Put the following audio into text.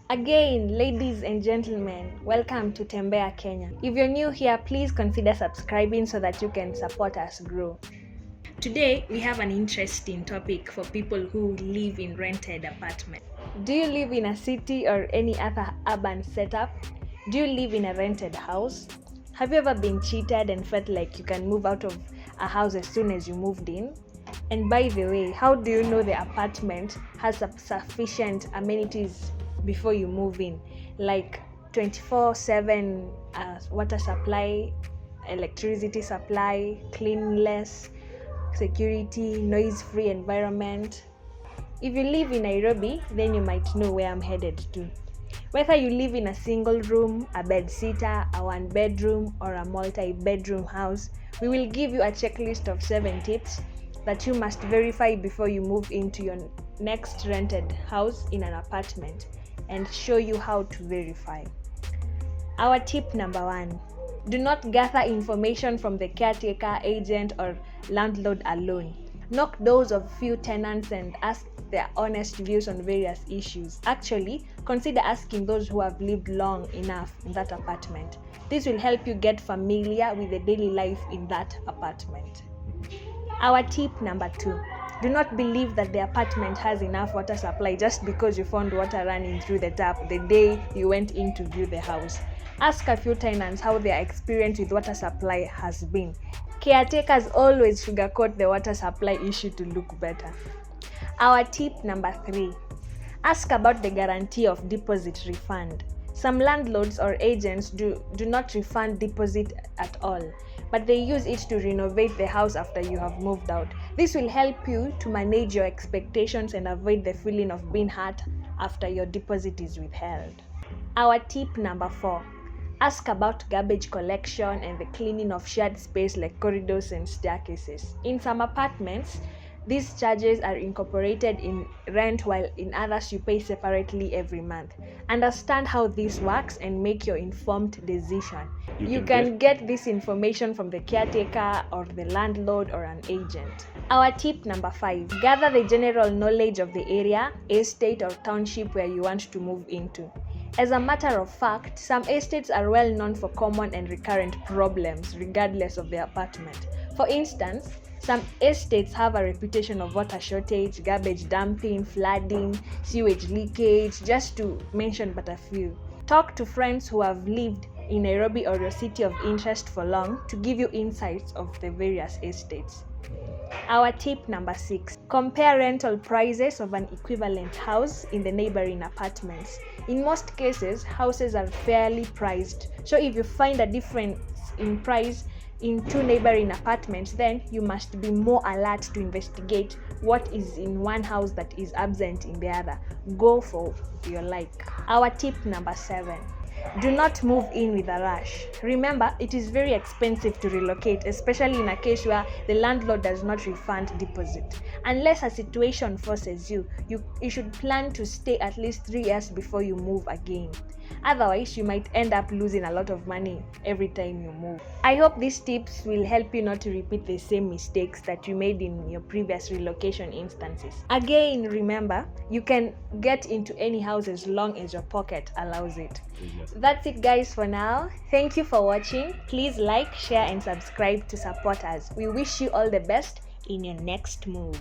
Again, ladies and gentlemen, welcome to Tembea Kenya. If you're new here, please consider subscribing so that you can support us grow. Today, we have an interesting topic for people who live in rented apartments. Do you live in a city or any other urban setup? Do you live in a rented house? Have you ever been cheated and felt like you can move out of a house as soon as you moved in? And by the way, how do you know the apartment has sufficient amenities before you move in, like 24/7 water supply, electricity supply, cleanliness, security, noise-free environment? If you live in Nairobi, then you might know where I'm headed to. Whether you live in a single room, a bed-sitter, a one-bedroom, or a multi-bedroom house, we will give you a checklist of 7 tips that you must verify before you move into your next rented house in an apartment, and show you how to verify. Our tip number 1: do not gather information from the caretaker, agent, or landlord alone. Knock doors of few tenants and ask their honest views on various issues. Actually, consider asking those who have lived long enough in that apartment. This will help you get familiar with the daily life in that apartment. Our tip number 2: do not believe that the apartment has enough water supply just because you found water running through the tap the day you went in to view the house. Ask a few tenants how their experience with water supply has been. Caretakers always sugarcoat the water supply issue to look better. Our tip number 3: ask about the guarantee of deposit refund. Some landlords or agents do not refund deposit at all, but they use it to renovate the house after you have moved out. This will help you to manage your expectations and avoid the feeling of being hurt after your deposit is withheld. Our tip number 4: ask about garbage collection and the cleaning of shared space like corridors and staircases. In some apartments, these charges are incorporated in rent, while in others you pay separately every month. Understand how this works and make your informed decision. You can get this information from the caretaker or the landlord or an agent. Our tip number 5: gather the general knowledge of the area, estate, or township where you want to move into. As a matter of fact, some estates are well known for common and recurrent problems regardless of the apartment. For instance, some estates have a reputation of water shortage, garbage dumping, flooding, sewage leakage, just to mention but a few. Talk to friends who have lived in Nairobi or your city of interest for long to give you insights of the various estates. Our tip number 6: compare rental prices of an equivalent house in the neighboring apartments. In most cases, houses are fairly priced, so if you find a difference in price in 2 neighboring apartments, then you must be more alert to investigate what is in one house that is absent in the other. Go for your like. Our tip number 7: do not move in with a rush. Remember, it is very expensive to relocate, especially in a case where the landlord does not refund deposit. Unless a situation forces you should plan to stay at least 3 years before you move again. Otherwise, you might end up losing a lot of money every time you move. I hope these tips will help you not to repeat the same mistakes that you made in your previous relocation instances. Again, remember, you can get into any house as long as your pocket allows it. That's it, guys, for now. Thank you for watching. Please like, share, and subscribe to support us. We wish you all the best in your next move.